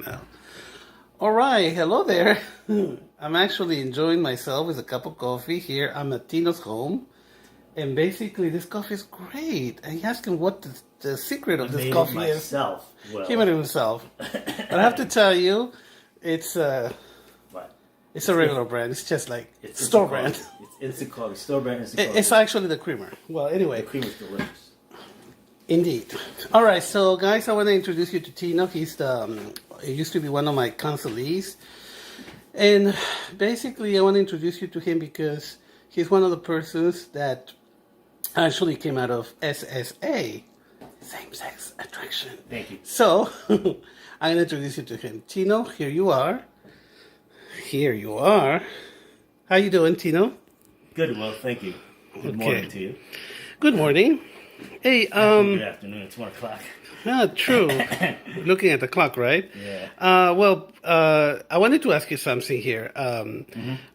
Now. All right, hello there. I'm actually enjoying myself with a cup of coffee here. I'm at Tino's home, and basically this coffee is great. And he asked him what the secret of I this made coffee it is. myself. He made it himself. But I have to tell you, it's But it's a regular brand. It's just like it's store instant brand. coffee. It's instant coffee. Store brand instant coffee. It's actually the creamer. Well, anyway, The cream is delicious. indeed. All right, so guys, I want to introduce you to Tino. He's he used to be one of my consulees, and basically, I want to introduce you to him because he's one of the persons that actually came out of SSA, same-sex attraction. Thank you. So, I'm going to introduce you to him. Tino, here you are. Here you are. How you doing, Tino? Good. Well, thank you. Good morning to you. Good morning. Hey, Good afternoon. It's 1 o'clock. true. Looking at the clock, right? Yeah. I wanted to ask you something here.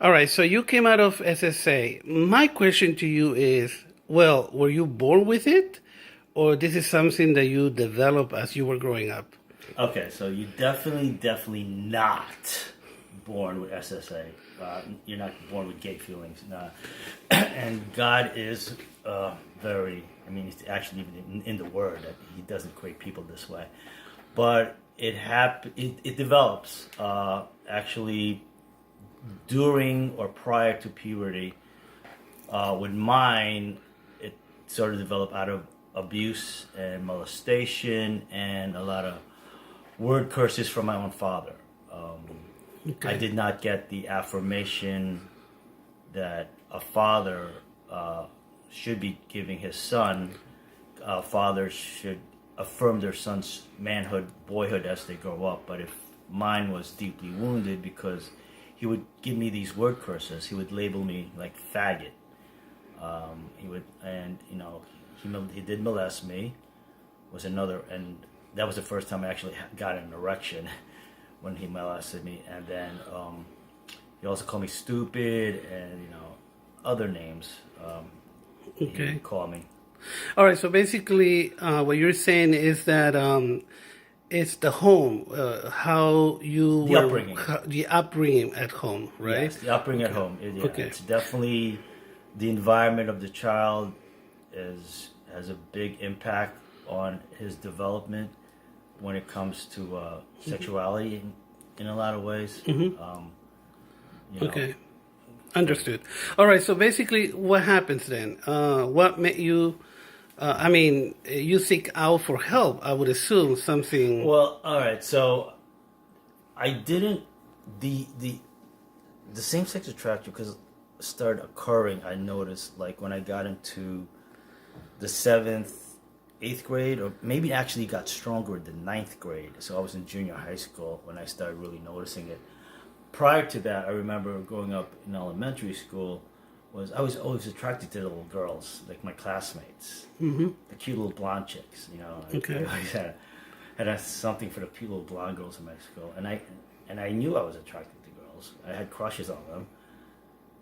All right, so you came out of SSA. My question to you is, well, were you born with it, or this is something that you developed as you were growing up? Okay, so you definitely not born with SSA. You're not born with gay feelings. Nah. And God is very, it's actually even in the word that he doesn't create people this way. But it develops actually during or prior to puberty. With mine, it sort of developed out of abuse and molestation and a lot of word curses from my own father. Okay. I did not get the affirmation that a father should be giving his son. Fathers should affirm their son's manhood, boyhood as they grow up. But if mine was deeply wounded because he would give me these word curses, he would label me like faggot. He would, and he did molest me. And that was the first time I actually got an erection when he molested me. And then he also called me stupid and other names. He would call me. All right, so basically, what you're saying is that it's the home, how you The upbringing. The upbringing at home, right? Yes, the upbringing at home. It's definitely the environment of the child has a big impact on his development when it comes to sexuality in a lot of ways. Okay, understood. All right, so basically, what happens then? What made you? You seek out for help. I would assume something. Well, all right. So I didn't the same sex attraction because started occurring. I noticed like when I got into the 7th, 8th grade, or maybe actually got stronger in the 9th grade. So I was in junior high school when I started really noticing it. Prior to that, I remember growing up in elementary school. I was always attracted to little girls, like my classmates, the cute little blonde chicks. Okay. I always had something for the cute little blonde girls in my school, and I knew I was attracted to girls. I had crushes on them,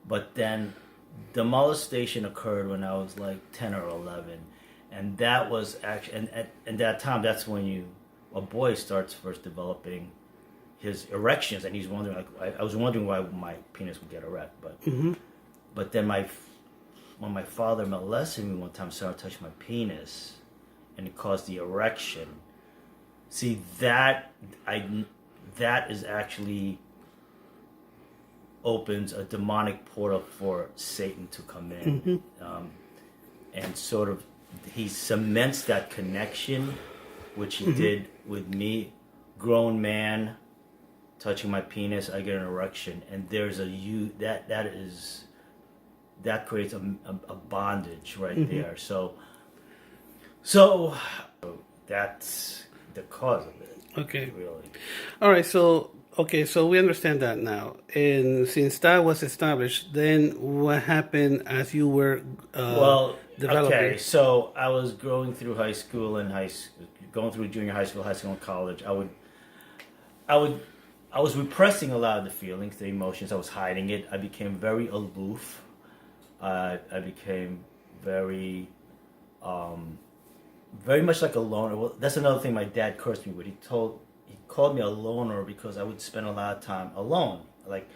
but then the molestation occurred when I was like 10 or 11, and that was actually and that time that's when a boy starts first developing his erections, and he's wondering I was wondering why my penis would get erect, but then when my father molested me one time, started touching my penis, and it caused the erection. See that is actually opens a demonic portal for Satan to come in, and sort of he cements that connection, which he did with me, grown man, touching my penis, I get an erection, and there's that creates a bondage right there. So that's the cause of it. Okay. Really. All right. So we understand that now. And since that was established, then what happened as you were developing? Okay. So I was going through high school and going through junior high school, and college. I was repressing a lot of the feelings, the emotions. I was hiding it. I became very aloof. I became very very much like a loner. Well, that's another thing my dad cursed me with. he called me a loner because I would spend a lot of time alone. Like,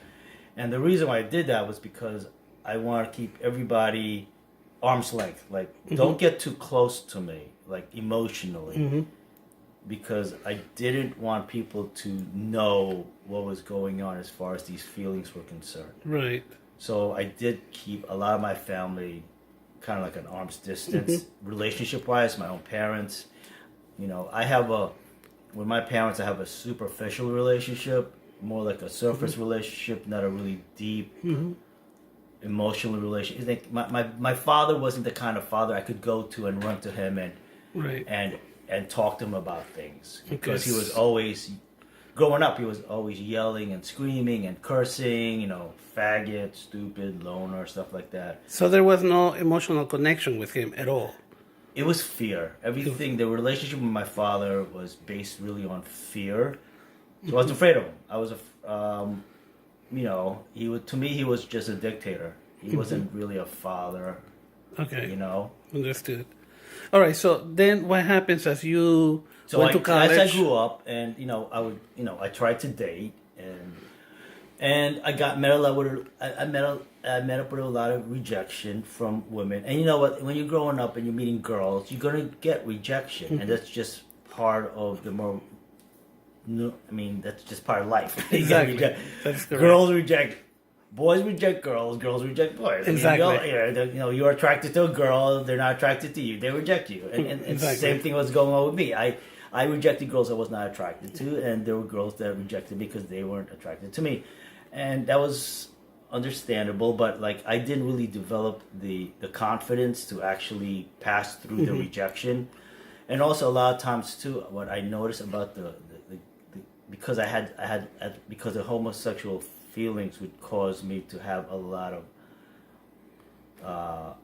and the reason why I did that was because I want to keep everybody arm's length. Like, don't get too close to me, like emotionally, because I didn't want people to know what was going on as far as these feelings were concerned. Right. So I did keep a lot of my family kind of like an arm's distance, relationship-wise. My own parents, you know, with my parents, I have a superficial relationship, more like a surface relationship, not a really deep, emotional relationship. I think my father wasn't the kind of father I could go to and run to him and talk to him about things, because he was always, growing up, he was always yelling and screaming and cursing, you know, faggot, stupid, loner, stuff like that. So there was no emotional connection with him at all. It was fear. Everything, the relationship with my father was based really on fear. So I was afraid of him. I was, you know, to me, he was just a dictator. He wasn't really a father. Okay. You know? Understood. All right. So then what happens as you went to college? As I grew up, and, you know, I tried to date, and I met up with a lot of rejection from women. And you know what? When you're growing up and you're meeting girls, you're gonna get rejection, and that's just part of that's just part of life. Exactly. That's correct. Girls reject. Boys reject girls. Girls reject boys. Exactly. You know, you're attracted to a girl. They're not attracted to you. They reject you. And Exactly. the same thing was going on with me. I rejected girls I was not attracted to, and there were girls that rejected me because they weren't attracted to me. And that was understandable, but like I didn't really develop the confidence to actually pass through the rejection. And also a lot of times too, what I noticed about the because because the homosexual feelings would cause me to have a lot of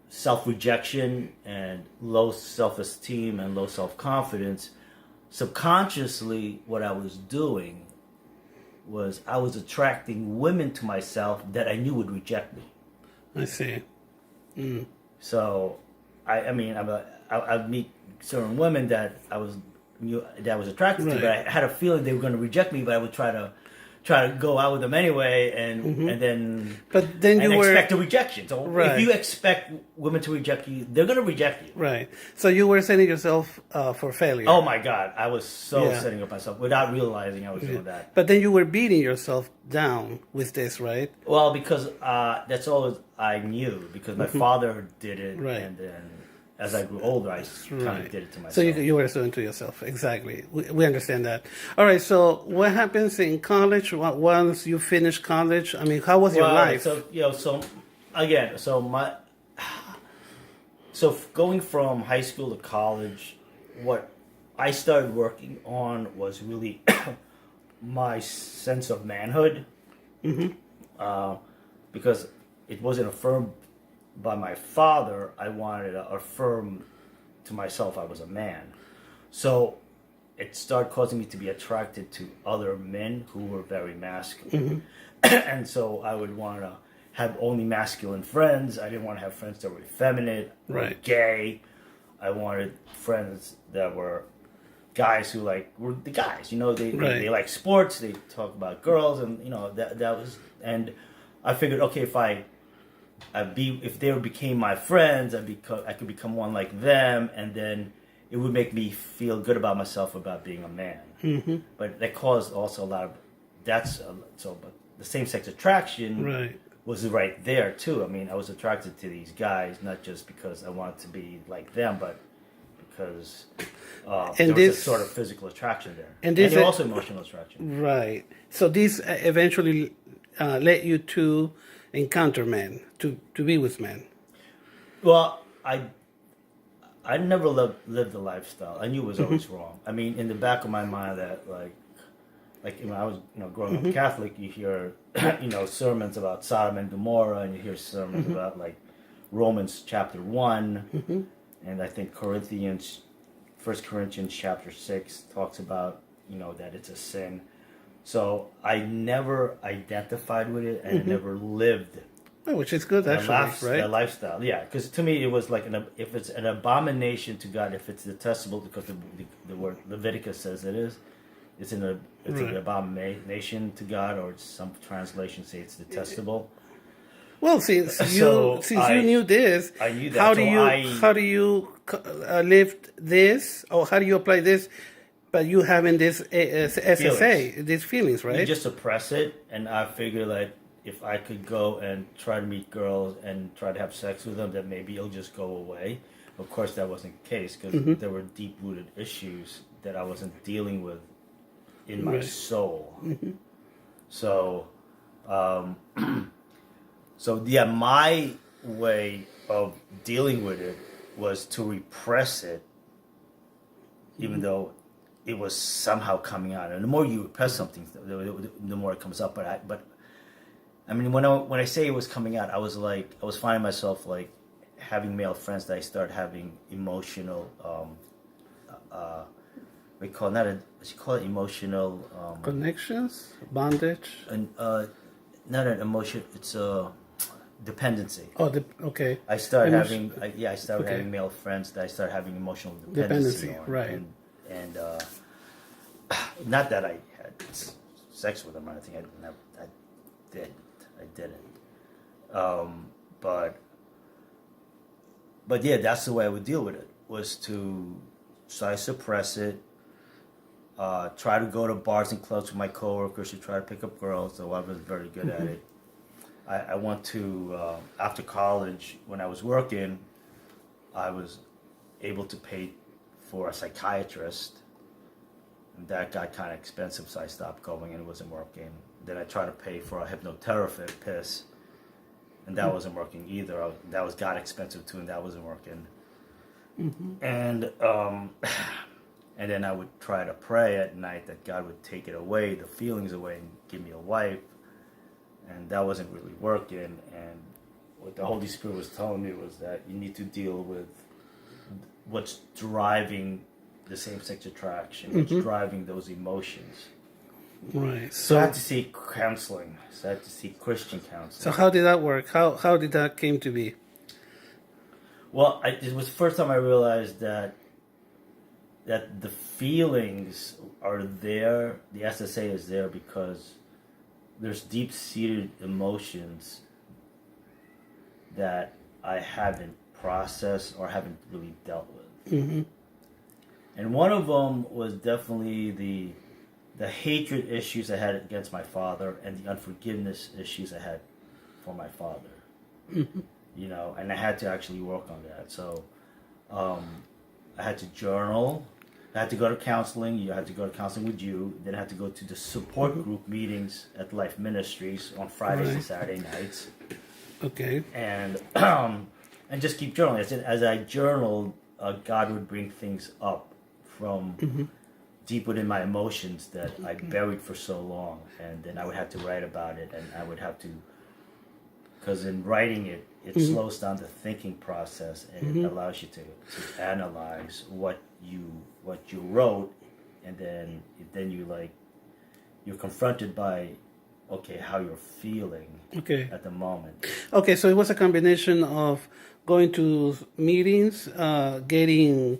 self-rejection and low self-esteem and low self-confidence. Subconsciously, what I was doing was I was attracting women to myself that I knew would reject me. I see. So, I meet certain women that I was attracted to, but I had a feeling they were going to reject me. But I would try to go out with them anyway, and then expect a rejection. So if you expect women to reject you, they're going to reject you. Right. So you were setting yourself for failure. Oh my God, I was setting up myself without realizing I was doing that. But then you were beating yourself down with this, right? Well, because that's all I knew, because my father did it, and then as I grew older, I kind of did it to myself. So you were doing it to yourself, exactly. We understand that. All right, so what happens in college once you finish college? I mean, how was your life? So going from high school to college, what I started working on was really my sense of manhood, because it wasn't affirmed by my father. I wanted to affirm to myself I was a man. So it started causing me to be attracted to other men who were very masculine. And so I would want to have only masculine friends. I didn't want to have friends that were effeminate or gay. I wanted friends that were guys who were the guys. You know, they like sports, they talk about girls, and you know that was. And I figured, okay, if they became my friends, I could become one like them, and then it would make me feel good about myself about being a man. But that caused also a lot of but the same-sex attraction was right there too. I mean, I was attracted to these guys not just because I wanted to be like them, but because there was a sort of physical attraction there, and also emotional attraction. Right. So this eventually led you to encounter men, to be with men. Well, I never lived the lifestyle. I knew it was always wrong. I mean, in the back of my mind, that when I was growing up Catholic, you hear sermons about Sodom and Gomorrah, and you hear sermons about Romans chapter 1, and I think 1 Corinthians chapter 6 talks about that it's a sin. So I never identified with it, and I never lived. Oh, which is good, actually, right? That lifestyle, yeah. Because to me, it was if it's an abomination to God, if it's detestable, because the word Leviticus says it is, it's an abomination to God, or some translations say it's detestable. Well, since So you knew this, I knew that. how do you live this, or how do you apply this? But you having this SSA, these feelings, right? You just suppress it, and I figure that if I could go and try to meet girls and try to have sex with them, that maybe it'll just go away. Of course, that wasn't the case, because there were deep-rooted issues that I wasn't dealing with in my soul. So, so yeah, my way of dealing with it was to repress it, even though it was somehow coming out. And the more you repress something, the more it comes up. But I mean, when I say it was coming out, I was finding myself like having male friends that I started having emotional, we call not a, what you call it, emotional connections, bondage, and not an emotion. It's a dependency. Oh, okay. I started having having male friends that I started having emotional dependency on, right? And not that I had sex with them or anything. I didn't. But yeah, that's the way I would deal with it. So I suppress it. Try to go to bars and clubs with my coworkers to try to pick up girls, though I wasn't very good at it. I went to, after college, when I was working, I was able to pay for a psychiatrist. And that got kind of expensive, so I stopped going and it wasn't working. Then I tried to pay for a hypnotherapist, and that wasn't working either. That got expensive too, and that wasn't working. And then I would try to pray at night that God would take it away, the feelings away, and give me a wife. And that wasn't really working. And what the Holy Spirit was telling me was that you need to deal with what's driving the same-sex attraction, what's driving those emotions. Right. So I had to seek counseling. So I had to seek Christian counseling. So how did that work? How did that came to be? Well, it was the first time I realized that the feelings are there. The SSA is there because there's deep-seated emotions that I haven't processed or haven't really dealt with. And one of them was definitely the hatred issues I had against my father and the unforgiveness issues I had for my father. You know, and I had to actually work on that. So I had to journal. I had to go to counseling. You had to go to counseling with you. Then I had to go to the support group meetings at Life Ministries on Fridays and Saturday nights. Okay. And just keep journaling. As I journaled, God would bring things up from deep within my emotions that I buried for so long. And then I would have to write about it. And I would have to, because in writing it, it slows down the thinking process, and it allows you to analyze what you wrote, and then you're confronted by how you're feeling at the moment. Okay, so it was a combination of going to meetings, getting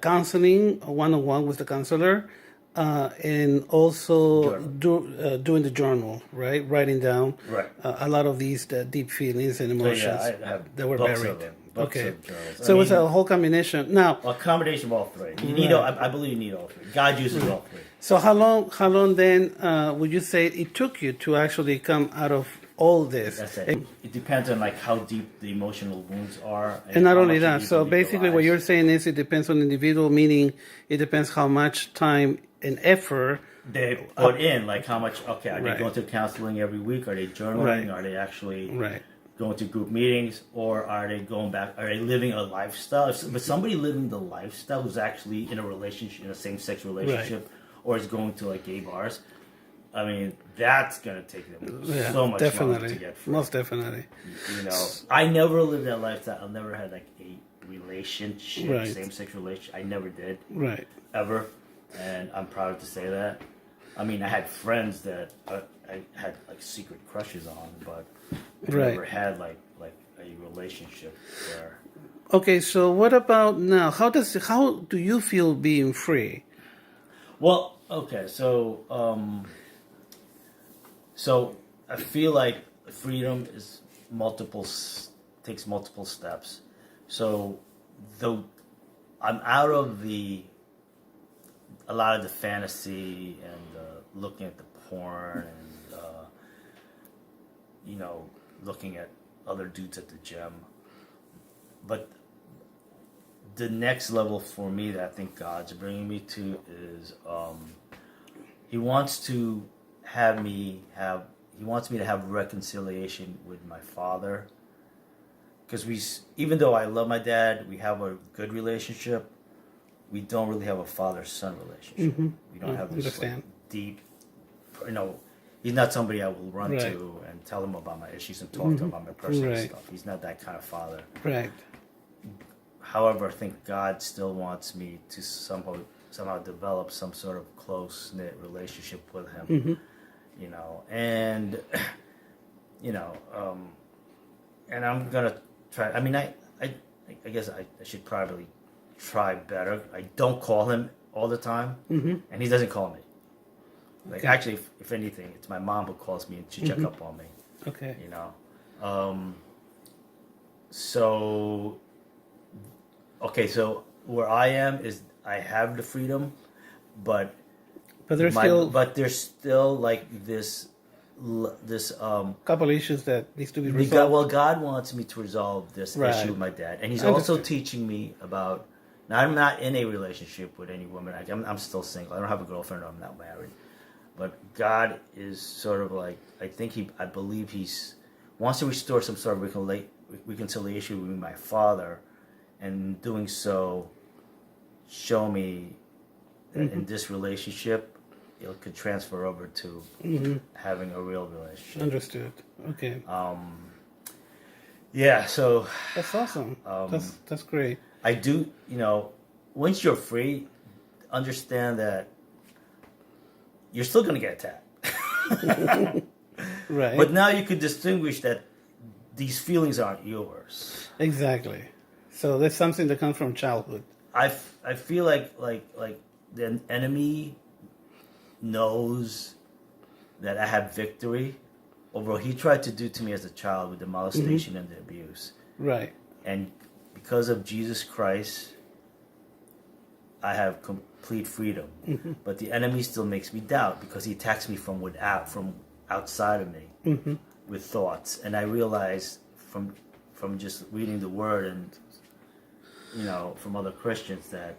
counseling one-on-one with the counselor, and also doing the journal, right? Writing down a lot of these deep feelings and emotions that were buried. Okay, so it was a whole combination. Now, a combination of all three. You need, I believe, you need all three. God uses all three. So how long then would you say it took you to actually come out of all this? That's it. It depends on how deep the emotional wounds are, and not only that. So basically, what you're saying is it depends on the individual. Meaning, it depends how much time and effort they put in. Like how much. Okay, are they going to counseling every week? Are they journaling? Are they actually going to group meetings, or are they going back? Are they living a lifestyle? But somebody living the lifestyle who's actually in a relationship, in a same-sex relationship, or is going to gay bars. I mean, that's gonna take them so much longer to get free. Most definitely. You know, I never lived that lifestyle. I never had a relationship, same-sex relationship. I never did, ever, and I'm proud to say that. I mean, I had friends that I had secret crushes on, but I never had like a relationship where. Okay, so what about now? How do you feel being free? Well, okay, so I feel like freedom is takes multiple steps. So though I'm out of a lot of the fantasy and looking at the porn and looking at other dudes at the gym, but the next level for me that I think God's bringing me to is He wants to he wants me to have reconciliation with my father, because even though I love my dad, we have a good relationship. We don't really have a father-son relationship. Mm-hmm. We don't have this Understand. deep, he's not somebody I will run Right. to and tell him about my issues and talk to him about my personal Right. stuff. He's not that kind of father. Right. However, I think God still wants me to somehow develop some sort of close-knit relationship with him. Mm-hmm. And and I'm gonna try. I mean, I guess I should probably try better. I don't call him all the time, and he doesn't call me. Like, actually, if anything, it's my mom who calls me to check up on me. Okay. So where I am is I have the freedom, but there's still like this couple issues that needs to be resolved. God wants me to resolve this issue with my dad, and He's also teaching me about. Now, I'm not in a relationship with any woman. I'm still single. I don't have a girlfriend. I'm not married. But God is sort of like, I believe He wants to restore some sort of reconciliation with my father, and in doing so, show me that in this relationship, it could transfer over to having a real relationship. Understood. Okay. Yeah. So that's awesome. That's great. I do. Once you're free, understand that you're still going to get attacked. Right. But now you can distinguish that these feelings aren't yours. Exactly. So that's something that comes from childhood. I feel like the enemy knows that I have victory over what he tried to do to me as a child with the molestation and the abuse. Right. And because of Jesus Christ, I have complete freedom. But the enemy still makes me doubt, because he attacks me from outside of me with thoughts. And I realize from just reading the Word and from other Christians that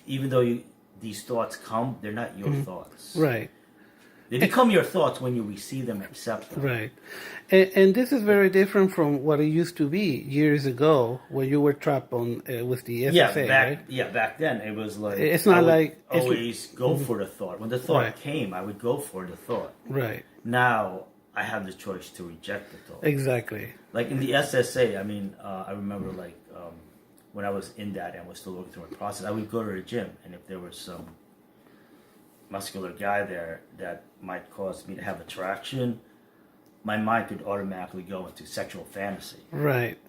even though these thoughts come, they're not your thoughts. Right. They become your thoughts when you receive them and accept them. Right. And this is very different from what it used to be years ago, where you were trapped on with the SSA, right? Yeah, back then it was like... It's not like... always go for the thought. When the thought came, I would go for the thought. Right. Now, I have the choice to reject the thought. Exactly. Like in the SSA, I mean, I remember when I was in that and was still working through my process, I would go to the gym, and if there was some muscular guy there that might cause me to have attraction, my mind could automatically go into sexual fantasy. Right.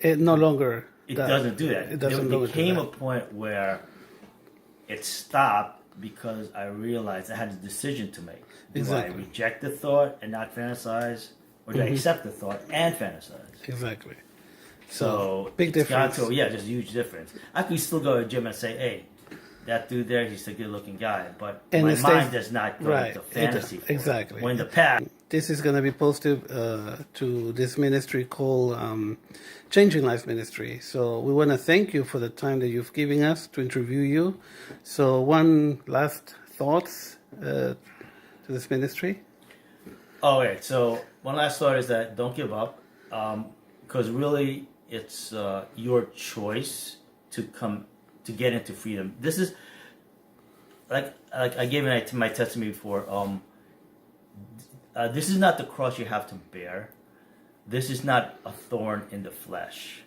It no longer... It doesn't do that. There became a point where it stopped because I realized I had a decision to make. Do I reject the thought and not fantasize, or do I accept the thought and fantasize? Exactly. So big difference. just a huge difference. I could still go to the gym and say, hey, that dude there, he's a good-looking guy, but my mind does not go into fantasy. Exactly. When the past... This is going to be posted to this ministry called Changing Life Ministry. So we want to thank you for the time that you've given us to interview you. So one last thoughts to this ministry? Oh, right. So one last thought is that don't give up, because really it's your choice to get into freedom. This is like I gave my testimony before. This is not the cross you have to bear. This is not a thorn in the flesh.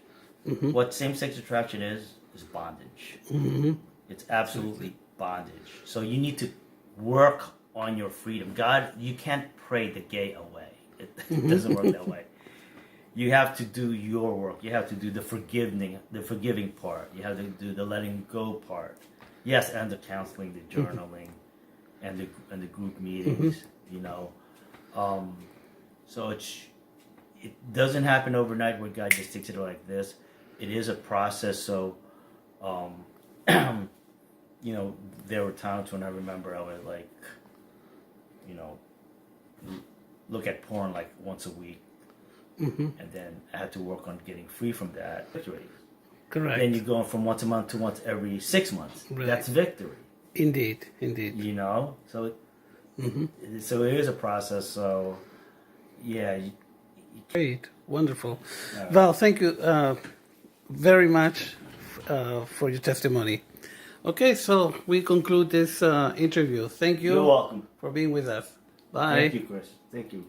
What same-sex attraction is bondage. It's absolutely bondage. So you need to work on your freedom. God, you can't pray the gay away. It doesn't work that way. You have to do your work. You have to do the forgiving part. You have to do the letting go part. Yes, and the counseling, the journaling, and the group meetings. You know, so it doesn't happen overnight where God just takes it like this. It is a process. So, you know, there were times when I remember I would like, you know, look at porn like once a week, and then I had to work on getting free from that. Correct. Then you're going from once a month to once every 6 months. Right. That's victory. Indeed. You know, so so it is a process. So yeah. Great, wonderful. Val, thank you very much for your testimony. Okay, so we conclude this interview. Thank you. You're welcome. For being with us. Bye. Thank you, Chris. Thank you.